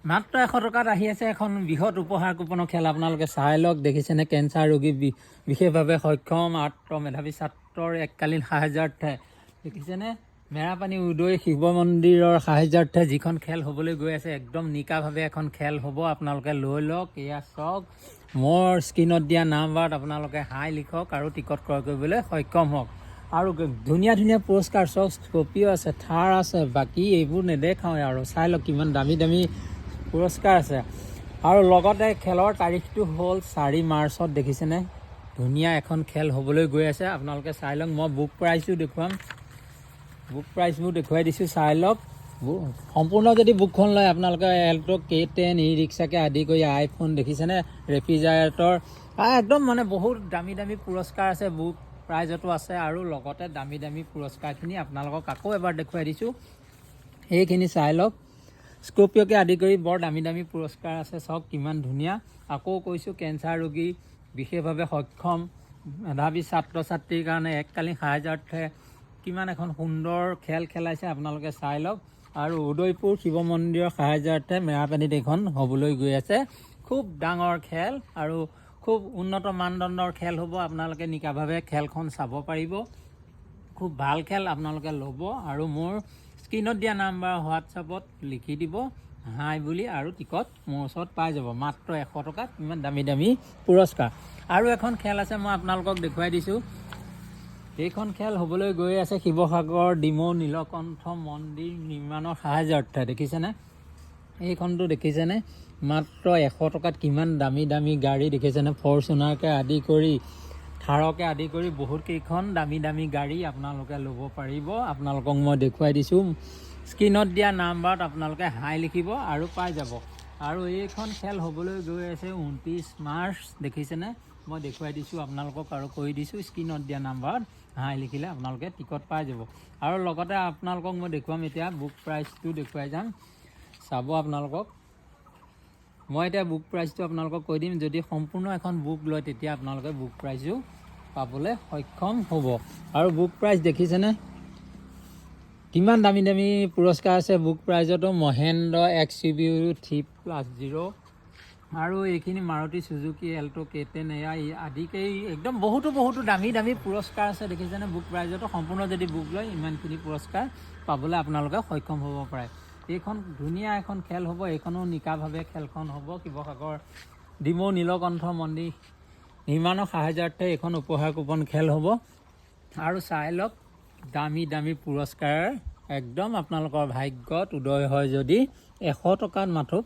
মাত্ৰ 100 টকাত আহি আছে এখন বৃহৎ উপহাৰ কুপনৰ খেল। আপোনালোকে চাই লওক, দেখিছেনে? কেঞ্চাৰ ৰোগী বিশেষভাৱে সক্ষম আৰ্ট মেধাৱী ছাত্ৰৰ এককালীন সাহায্যাৰ্থে, দেখিছেনে? মেৰাপানী উদয় শিৱ মন্দিৰৰ সাহায্যাৰ্থে যিখন খেল হ'বলৈ গৈ আছে, একদম নিকাভাৱে এখন খেল হ'ব। আপোনালোকে লৈ লওক, এয়া চাওক। মোৰ স্ক্ৰীণত দিয়া নাম্বাৰত আপোনালোকে হাই লিখক আৰু টিকট ক্ৰয় কৰিবলৈ সক্ষম হওক। আৰু ধুনীয়া ধুনীয়া পুৰস্কাৰ চাওক, স্কৰ্পিঅ' আছে, থাৰ আছে, বাকী এইবোৰ নেদেখাওঁ আৰু চাই লওক কিমান দামী দামী পুৰস্কাৰ আছে। আৰু লগতে খেলৰ তাৰিখটো হ'ল 4 মাৰ্চত, দেখিছেনে? ধুনীয়া এখন খেল হ'বলৈ গৈ আছে। আপোনালোকে চাই লওক, মই বুক প্ৰাইচো দেখুৱাম, বুক প্ৰাইচবোৰ দেখুৱাই দিছোঁ, চাই লওক। সম্পূৰ্ণ যদি বুকখন লয় আপোনালোকে এল্ট' K10 ই ৰিক্সাকে আদি কৰি আইফোন, দেখিছেনে? ৰেফ্ৰিজাৰেটৰ একদম মানে বহুত দামী দামী পুৰস্কাৰ আছে, বুক প্ৰাইজতো আছে। আৰু লগতে দামী দামী পুৰস্কাৰখিনি আপোনালোকক আকৌ এবাৰ দেখুৱাই দিছোঁ, সেইখিনি চাই লওক। স্কৰ্পিঅ'কে আদি কৰি বৰ দামী দামী পুৰস্কাৰ আছে, চাওক কিমান ধুনীয়া। আকৌ কৈছোঁ, কেঞ্চাৰ ৰোগী বিশেষভাৱে সক্ষম মেধাৱী ছাত্ৰ ছাত্ৰীৰ কাৰণে এককালীন সাহায্যাৰ্থে কিমান এখন সুন্দৰ খেল খেলাইছে, আপোনালোকে চাই লওক। আৰু উদয়পুৰ শিৱ মন্দিৰৰ সাহায্যাৰ্থে মেৰাপানীত এইখন হ'বলৈ গৈ আছে। খুব ডাঙৰ খেল আৰু খুব উন্নত মানদণ্ডৰ খেল হ'ব। আপোনালোকে নিকাভাৱে খেলখন চাব পাৰিব। খুব ভাল খেল, আপোনালোকে ল'ব। আৰু মোৰ স্ক্ৰীণত দিয়া নাম্বাৰ হোৱাটছআপত লিখি দিব হাই বুলি, আৰু টিকট মোৰ ওচৰত পাই যাব মাত্ৰ 100 টকাত। ইমান দামী দামী পুৰস্কাৰ। আৰু এখন খেল আছে, মই আপোনালোকক দেখুৱাই দিছোঁ। এইখন খেল হ'বলৈ গৈ আছে শিৱসাগৰ ডিমৌ নীলকণ্ঠ মন্দিৰ নিৰ্মাণৰ সাহায্যাৰ্থে, দেখিছেনে? এইখনটো দেখিছেনে? মাত্ৰ 100 টকাত কিমান দামী দামী গাড়ী, দেখিছেনে? ফৰচুনাৰকে আদি কৰি, থাৰকে আদি কৰি বহুত কেইখন দামী দামী গাড়ী আপোনালোকে ল'ব পাৰিব। আপোনালোকক মই দেখুৱাই দিছোঁ। স্ক্ৰীণত দিয়া নাম্বাৰত আপোনালোকে হাই লিখিব আৰু পাই যাব। আৰু এইখন খেল হ'বলৈ গৈ আছে 29 মাৰ্চ, দেখিছেনে? মই দেখুৱাই দিছোঁ আপোনালোকক আৰু কৈ দিছোঁ, স্ক্ৰীণত দিয়া নাম্বাৰত হাই লিখিলে আপোনালোকে টিকট পাই যাব। আৰু লগতে আপোনালোকক মই দেখুৱাম, এতিয়া বুক প্ৰাইচটো দেখুৱাই যাম, চাব আপোনালোকক। মই এতিয়া বুক প্ৰাইচটো আপোনালোকক কৈ দিম। যদি সম্পূৰ্ণ এখন বুক লয় তেতিয়া আপোনালোকে বুক প্ৰাইচো পাবলৈ সক্ষম হ'ব। আৰু বুক প্ৰাইচ দেখিছেনে? কিমান দামী দামী পুৰস্কাৰ আছে বুক প্ৰাইজতো। মহেন্দ্ৰ XUV 3+0 আৰু এইখিনি মাৰুতি চুজুকি এল্ট' K10 এয়া আদিকেই একদম বহুতো দামী দামী পুৰস্কাৰ আছে, দেখিছেনে? বুক প্ৰাইজতো সম্পূৰ্ণ যদি বুক লয় ইমানখিনি পুৰস্কাৰ পাবলৈ আপোনালোকে সক্ষম হ'ব পাৰে। এইখন ধুনীয়া এখন খেল হ'ব। এইখনো নিকাভাৱে খেলখন হ'ব। শিৱসাগৰ ডিমৌ নীলকণ্ঠ মন্দিৰ নিৰ্মাণৰ সাহায্যাৰ্থে এইখন উপহাৰ কুপন খেল হ'ব। আৰু চাই লওক, দামী দামী পুৰস্কাৰ একদম আপোনালোকৰ ভাগ্যত উদয় হয় যদি 100 টকাত মাথো